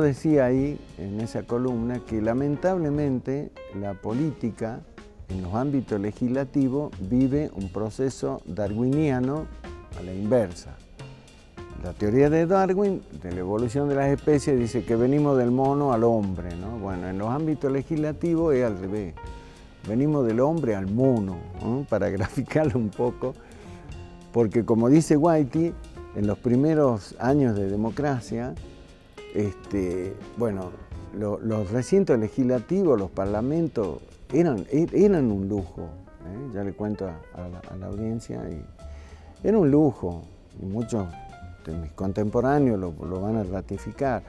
decía ahí, en esa columna, que lamentablemente la política, en los ámbitos legislativos, vive un proceso darwiniano a la inversa. La teoría de Darwin, de la evolución de las especies, dice que venimos del mono al hombre, ¿no? Bueno, en los ámbitos legislativos es al revés. Venimos del hombre al mono, ¿no? Para graficarlo un poco, porque como dice Whitey, en los primeros años de democracia, bueno, los recintos legislativos, los parlamentos, eran un lujo, ¿eh? Ya le cuento a la audiencia, era un lujo, y muchos de mis contemporáneos lo van a ratificar.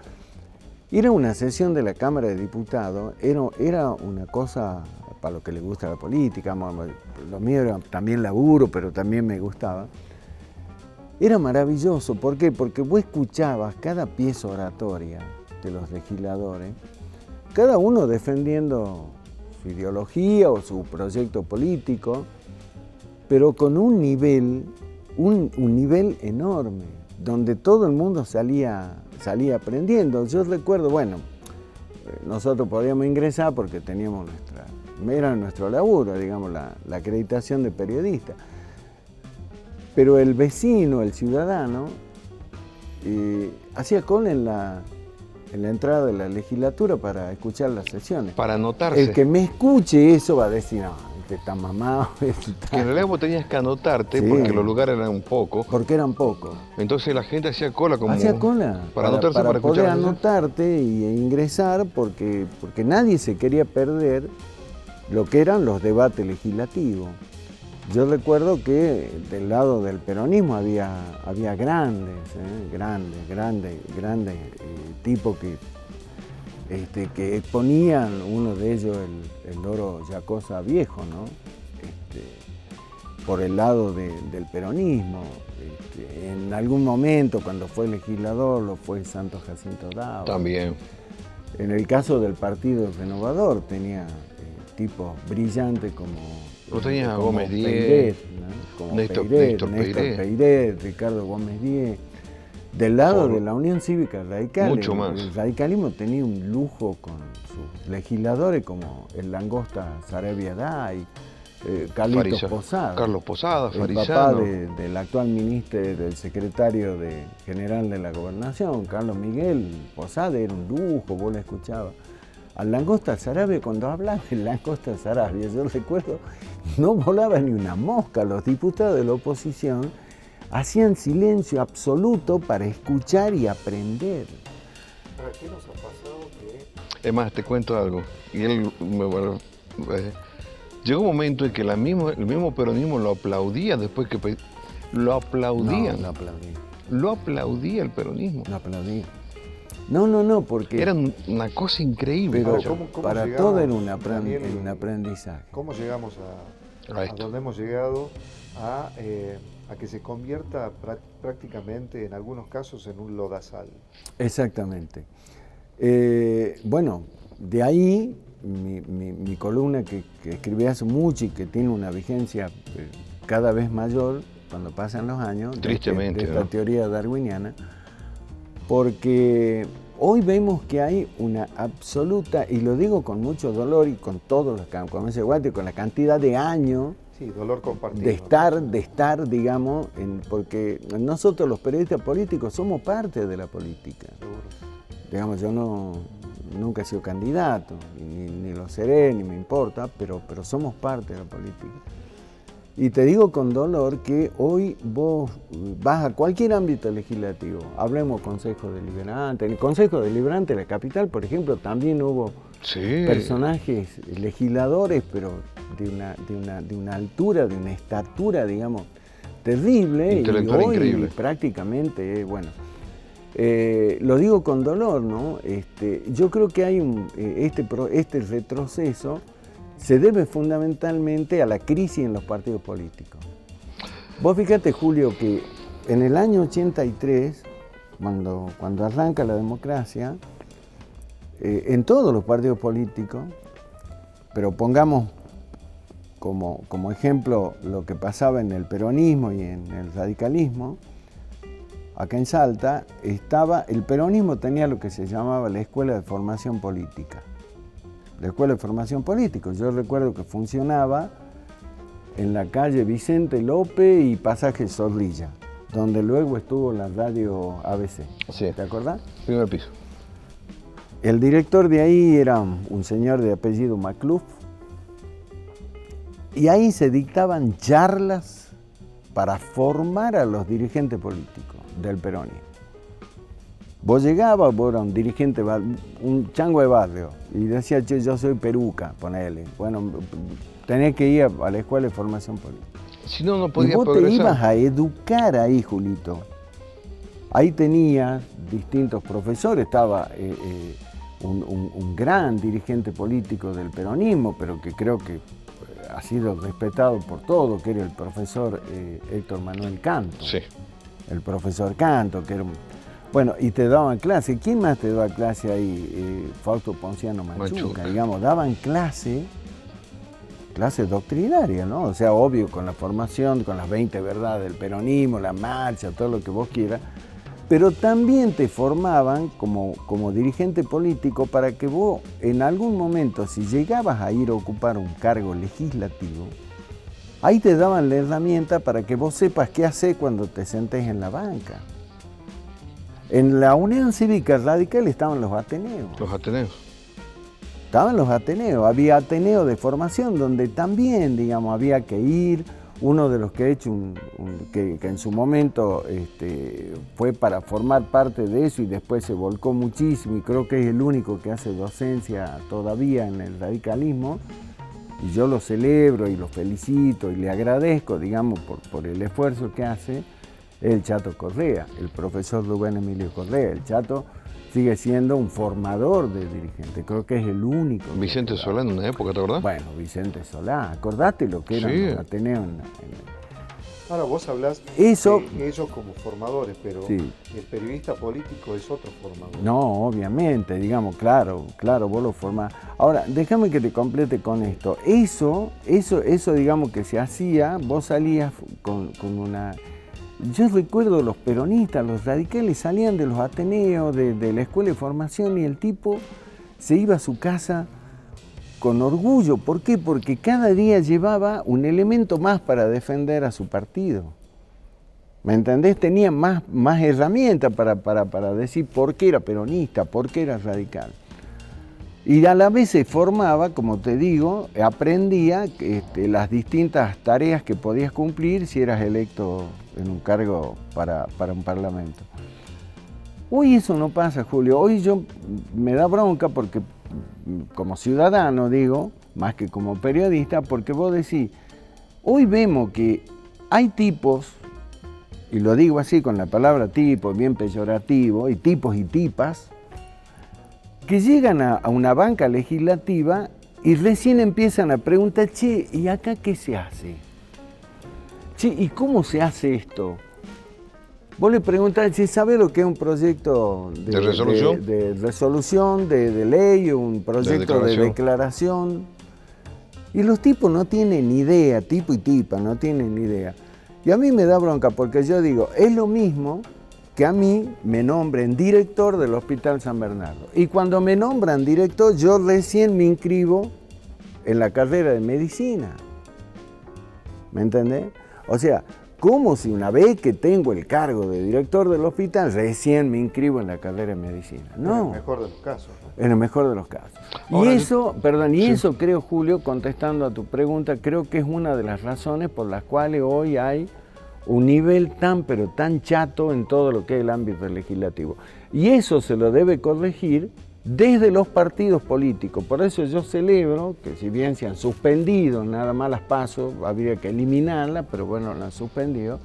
Ir a una sesión de la Cámara de Diputados era una cosa para los que les gusta la política, lo mío era también laburo, pero también me gustaba. Era maravilloso, ¿por qué? Porque vos escuchabas cada pieza oratoria de los legisladores, cada uno defendiendo su ideología o su proyecto político, pero con un nivel enorme, donde todo el mundo salía aprendiendo. Yo recuerdo, bueno, nosotros podíamos ingresar porque teníamos era nuestro laburo, digamos, la acreditación de periodista. Pero el vecino, el ciudadano, hacía cola en la entrada de la legislatura para escuchar las sesiones. Para anotarse. El que me escuche eso va a decir, no, este está mamado. Que en realidad vos tenías que anotarte, sí, porque los lugares eran pocos. Porque eran pocos. Entonces la gente hacía cola como... Hacía cola. Para anotarse, para poder escuchar. Anotarte e ingresar, porque nadie se quería perder lo que eran los debates legislativos. Yo recuerdo que del lado del peronismo había grandes tipos que exponían, uno de ellos el Loro Yacosa viejo, ¿no? Por el lado del peronismo. En algún momento, cuando fue legislador, lo fue Santos Jacinto Dava. También. En el caso del Partido Renovador tenía tipos brillantes como... Vos tenías a Gómez Díez, Peiret, ¿no? Como Néstor Peiret, Ricardo Gómez Díez. Del lado de la Unión Cívica Radical, mucho más. El radicalismo tenía un lujo con sus legisladores como el Langosta Sarabia Day, Carlos Posada, farisano. El papá del actual ministro, del secretario general de la Gobernación, Carlos Miguel Posada, era un lujo, vos la escuchabas. Al Langosta Sarabia, cuando hablaba el Langosta Sarabia, yo recuerdo, no volaba ni una mosca. Los diputados de la oposición hacían silencio absoluto para escuchar y aprender. ¿Para qué nos ha pasado que...? Es más, te cuento algo. Y él llegó un momento en que el mismo peronismo lo aplaudía después que... Lo aplaudían. No, lo aplaudía. Lo aplaudía el peronismo. Lo aplaudía. No, porque... Era una cosa increíble. Pero ¿cómo para llegamos, todo era un aprendizaje. ¿Cómo llegamos a donde hemos llegado a que se convierta prácticamente, en algunos casos, en un lodazal? Exactamente. Bueno, de ahí mi columna que escribí hace mucho y que tiene una vigencia cada vez mayor cuando pasan los años, tristemente, de esta teoría darwiniana, porque hoy vemos que hay una absoluta, y lo digo con mucho dolor y con todos los, como dice Walter, con la cantidad de años, sí, dolor compartido, de estar, digamos, porque nosotros los periodistas políticos somos parte de la política. Seguro. Digamos, yo nunca he sido candidato, ni lo seré, ni me importa, pero somos parte de la política. Y te digo con dolor que hoy vos vas a cualquier ámbito legislativo, hablemos Consejo Deliberante, en el Consejo Deliberante de la capital, por ejemplo, también hubo personajes legisladores, pero de una altura, de una estatura, digamos, terrible, y hoy increíble. Prácticamente, bueno, lo digo con dolor, ¿no? Yo creo que hay este retroceso se debe fundamentalmente a la crisis en los partidos políticos. Vos fíjate, Julio, que en el año 83, cuando arranca la democracia, en todos los partidos políticos, pero pongamos como ejemplo lo que pasaba en el peronismo y en el radicalismo, acá en Salta, el peronismo tenía lo que se llamaba la Escuela de Formación Política. La Escuela de Formación Política, yo recuerdo que funcionaba en la calle Vicente López y Pasaje Zorrilla, donde luego estuvo la radio ABC. Sí. ¿Te acordás? Primer piso. El director de ahí era un señor de apellido Macluf, y ahí se dictaban charlas para formar a los dirigentes políticos del peronismo. Vos llegabas, vos eras un dirigente, un chango de barrio, y decías, che, yo soy peruca, ponele. Bueno, tenés que ir a la Escuela de Formación Política. Si no, no podías y vos progresar. te ibas a educar ahí, Julito. Ahí tenías distintos profesores, estaba un gran dirigente político del peronismo, pero que creo que ha sido respetado por todos, que era el profesor Héctor Manuel Canto. Sí. El profesor Canto, que era bueno, y te daban clase. ¿Quién más te daba clase ahí? Fausto Ponciano Machuca, digamos, daban clase doctrinaria, ¿no? O sea, obvio, con la formación, con las 20 verdades del peronismo, la marcha, todo lo que vos quieras, pero también te formaban como dirigente político para que vos, en algún momento, si llegabas a ir a ocupar un cargo legislativo, ahí te daban la herramienta para que vos sepas qué hacer cuando te sentés en la banca. En la Unión Cívica Radical estaban los Ateneos. Los Ateneos. Estaban los Ateneos. Había Ateneo de formación donde también, digamos, había que ir. Uno de los que he hecho, que en su momento fue para formar parte de eso y después se volcó muchísimo y creo que es el único que hace docencia todavía en el radicalismo. Y yo lo celebro y lo felicito y le agradezco, digamos, por el esfuerzo que hace. El Chato Correa, el profesor Rubén Emilio Correa. El Chato sigue siendo un formador de dirigentes, creo que es el único. Vicente Solá en una época, ¿te acordás? Bueno, Vicente Solá, acordate lo que eran los Ateneos. Ahora vos hablás eso, de ellos como formadores, pero sí. El periodista político es otro formador. No, obviamente, digamos, claro, vos lo formás. Ahora, déjame que te complete con esto. Eso digamos que se hacía, vos salías con una... Yo recuerdo los peronistas, los radicales salían de los Ateneos, de la Escuela de Formación y el tipo se iba a su casa con orgullo. ¿Por qué? Porque cada día llevaba un elemento más para defender a su partido. ¿Me entendés? Tenía más herramientas para decir por qué era peronista, por qué era radical. Y a la vez se formaba, como te digo, aprendía las distintas tareas que podías cumplir si eras electo en un cargo para un parlamento. Hoy eso no pasa, Julio. Hoy yo me da bronca porque, como ciudadano, digo, más que como periodista, porque vos decís, hoy vemos que hay tipos, y lo digo así con la palabra tipo, bien peyorativo, y tipos y tipas, que llegan a una banca legislativa y recién empiezan a preguntar, che, ¿y acá qué se hace? Che, ¿y cómo se hace esto? Vos le preguntás, che, ¿sabe lo que es un proyecto de resolución? De resolución, de ley, un proyecto de declaración? Y los tipos no tienen ni idea, tipo y tipa, no tienen ni idea. Y a mí me da bronca porque yo digo, es lo mismo que a mí me nombren director del Hospital San Bernardo. Y cuando me nombran director, yo recién me inscribo en la carrera de medicina. ¿Me entendés? O sea, como si una vez que tengo el cargo de director del hospital, recién me inscribo en la carrera de medicina. No. En el mejor de los casos, ¿no? En el mejor de los casos. Ahora, Eso creo, Julio, contestando a tu pregunta, creo que es una de las razones por las cuales hoy hay un nivel tan, pero tan chato en todo lo que es el ámbito legislativo. Y eso se lo debe corregir desde los partidos políticos. Por eso yo celebro que si bien se han suspendido nada más las PASO, habría que eliminarlas, pero bueno, las han suspendido,